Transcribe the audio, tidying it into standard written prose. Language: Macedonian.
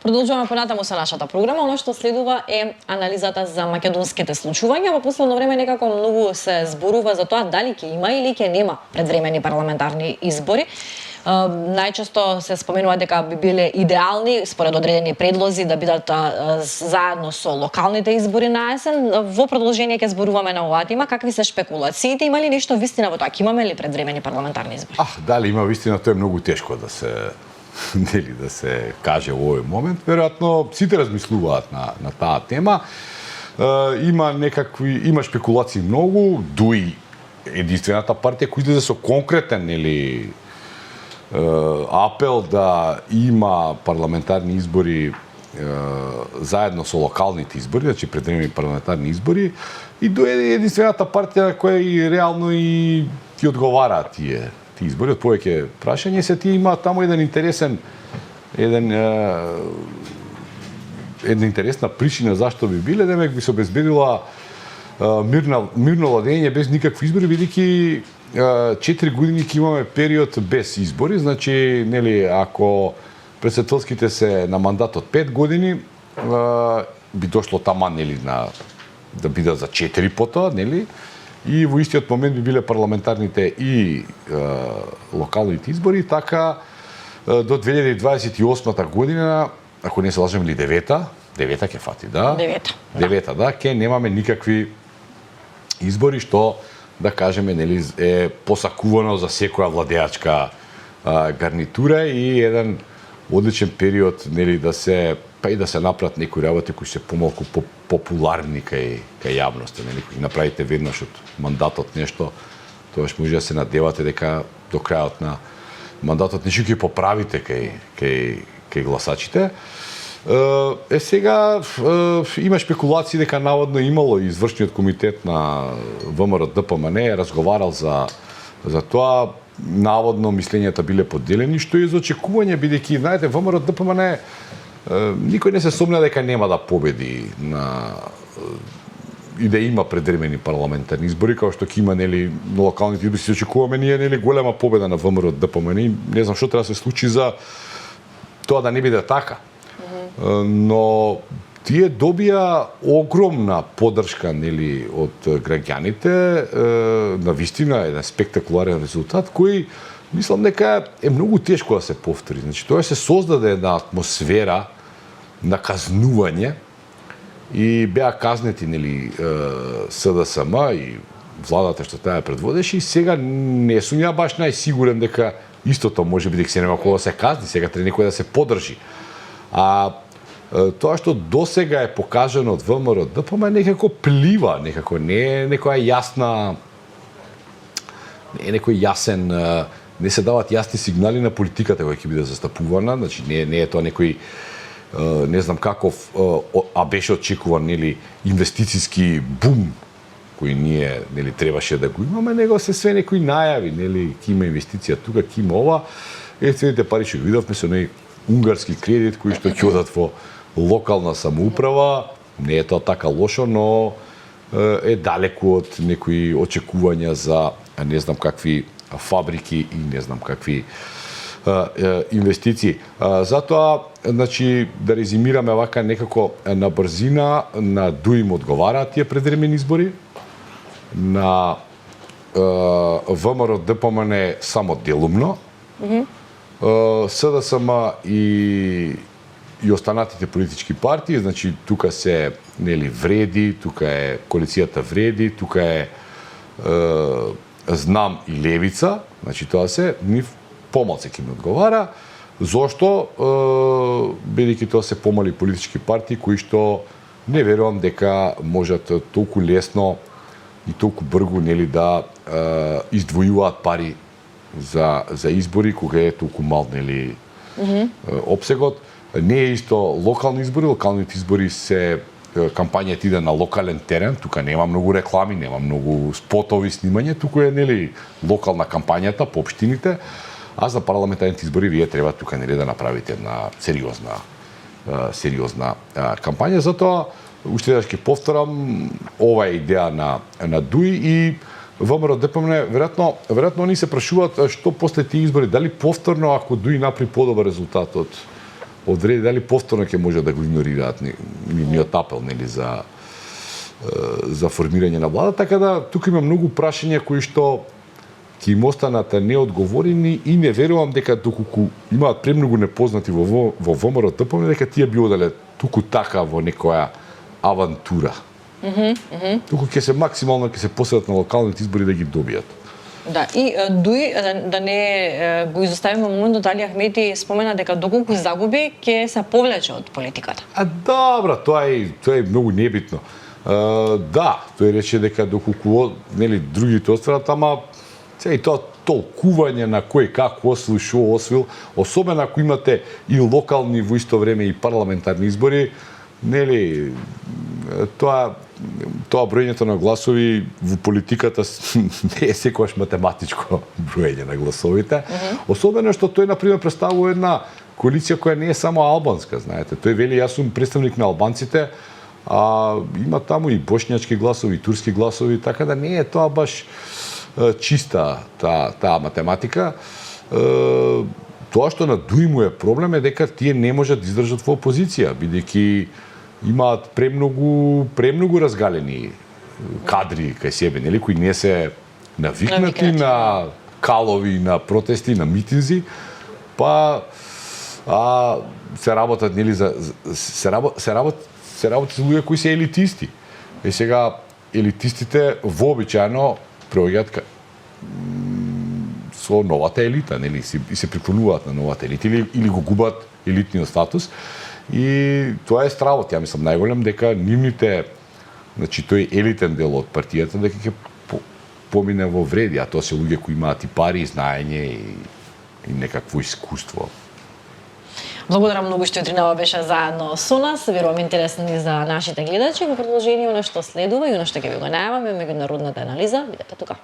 Продолжуваме понатаму со нашата програма. Оно што следува е анализата за македонските случувања. Во последно време некако многу се зборува за тоа дали ќе има или ќе нема предвремени парламентарни избори. Најчесто се споменува дека би биле идеални според одредени предлози да бидат заедно со локалните избори на есен. Во продолжение ќе зборуваме на оваа тема. Какви се шпекулациите? Има ли нешто вистина во тоа? Ќе имаме ли предвремени парламентарни избори? Дали има вистина, тоа е многу тешко да се да се каже во овој момент. Веројатно сите размислуваат на таа тема. Има шпекулации многу, дуи единствената партија која излезе со конкретен апел да има парламентарни избори заедно со локалните избори, значи предвремени парламентарни избори, и до единствената партија која и реално и ти одговараат тие избори. Од повеќе прашање се ти има таму една интересна причина зашто би биле, демек би се обезбедила мирно владење без никакви избори, бидејќи 4 години ќе имаме период без избори, значи, ако претседателските се на мандат од 5 години, би дошло таман, да бидат за 4 потоа, и во истиот момент би биле парламентарните и локалните избори, така до 2028 година, ако не се лажем, или 9-та ќе фати, да? 9-та, да, ќе немаме никакви избори, што да кажеме, е посакувано за секоја владеачка гарнитура и еден одличен период, да се направат некои работи кои се помалку популарни кај јавноста, кои направите веднаш од мандатот нешто, тоа може да се надевате дека до крајот на мандатот нешто ќе поправите кај гласачите. Сега има шпекулации дека наводно имало извршниот комитет на ВМРО ДПМН разговарал за тоа, наводно мислењата биле поделени, што е за очекување, бидејќи, знаете, ВМРО ДПМН никој не се сомна дека нема да победи и да има предвремени парламентарни избори, као што ќе има на локалните избори, се очекуваме ние голема победа на ВМРО ДПМН. Не знам што треба да се случи за тоа да не биде така. Но тие добија огромна поддршка од граѓаните, на вистина еден спектакуларен резултат кој мислам дека е многу тешко да се повтори. Значи тоа се создаде една атмосфера на казнување и беа казнети СДСМ и владата што таа предводеше, и сега не сум ја баш најсигурен дека истото може би дека се нема кога да се казни, сега треба некој да се поддржи. Тоа што досега е покажано од ВМРО ДПМН некако плива, некако не е некоја јасна, не е некој јасен, не се дават јасни сигнали на политиката која ќе биде застапувана, значи не е тоа некој не знам каков, а беше очекуван инвестициски бум кој ние требаше да го имаме, него се све некои најави, ќе има инвестиција тука, ќе има ова, ефтините пари што ги видовме со унгарски кредит кои што ќе одат во локална самоуправа, не е тоа така лошо, но е далеку од некои очекувања за не знам какви фабрики и не знам какви инвестиции. Затоа, значи, да резимираме вака некако на брзина, на ДУИ им одговараат тие предвремени избори, на ВМРО ДПМН само делумно, СДСМ и останатите политички партии, значи тука се Вреди, тука е коалицијата Вреди, тука е Знам и Левица, значи тоа се нив помалце ќе ми одговара. Зошто? Бидејќи тоа се помали политички партии кои што не верувам дека можат толку лесно и толку бргу да издвојуваат пари за избори кога е толку мал обсегот. Не е исто локални избори, локалните избори се кампањата иде на локален терен, тука нема многу реклами, нема многу спотови, снимање, туку е локална кампањата по општините, а за парламентарните избори вие треба тука да направите една сериозна кампања. Затоа уште еднаш ќе повторам, ова е идеја на ДУИ и ВМРО ДПМН, веројатно они се прашуваат што после тие избори, дали повторно ако ДУИ направи подобар резултат од одреди дали повторно ќе може да го игнорираат нивниот апел, нели, за формирање на влада, така да тука има многу прашања кои што ќе им останат неодговорени и не верувам дека доколку имаат премногу непознати во ВМРО ДПМНЕ, дека тие би одале туку така во некоја авантура. Туку ќе се максимално ќе се посветат на локалните избори да ги добијат. Да, и дуи да не го изоставиме моментот, Али Ахмети спомена дека доколку загуби ќе се повлече од политиката. Добра, тоа е многу небитно. Да, тој рече дека доколку нели другите остварат, ама и тоа толкување на кој како освил, шо освил, особено ако имате и локални во исто време и парламентарни избори, нели тоа броењето на гласови во политиката не е секогаш математичко броење на гласовите. Особено што тој, например, представува една коалиција која не е само албанска, знаете. Тој вели, јас сум представник на албанците, а има таму и бошњачки гласови, и турски гласови, така да не е тоа баш чиста таа математика. Тоа што на Дуи му е проблем е дека тие не можат да издржат во опозиција, бидејќи имаат премногу разгалени кадри кај себе, нели, кои не се навикнати на калови, на протести, на митинзи, па се работат, нели, се работи за луѓе кои се елитисти. И сега елитистите вообичаено проаѓаат со новата елита, нели, и се приклонуваат на новата елита или го губат елитниот статус. И тоа е стравот, ја мислам најголем, дека нивните, значи тој елитен дел од партијата, дека ќе помине во вреди, а тоа се луѓе кои имаат и пари, и знаење и некакво искуство. Благодарам многу што утринава беше заедно со нас. Верувам интересни за нашите гледачи. Во продолжение, она што следува и она што ќе ви го најаваме, меѓународната анализа, бидете тука.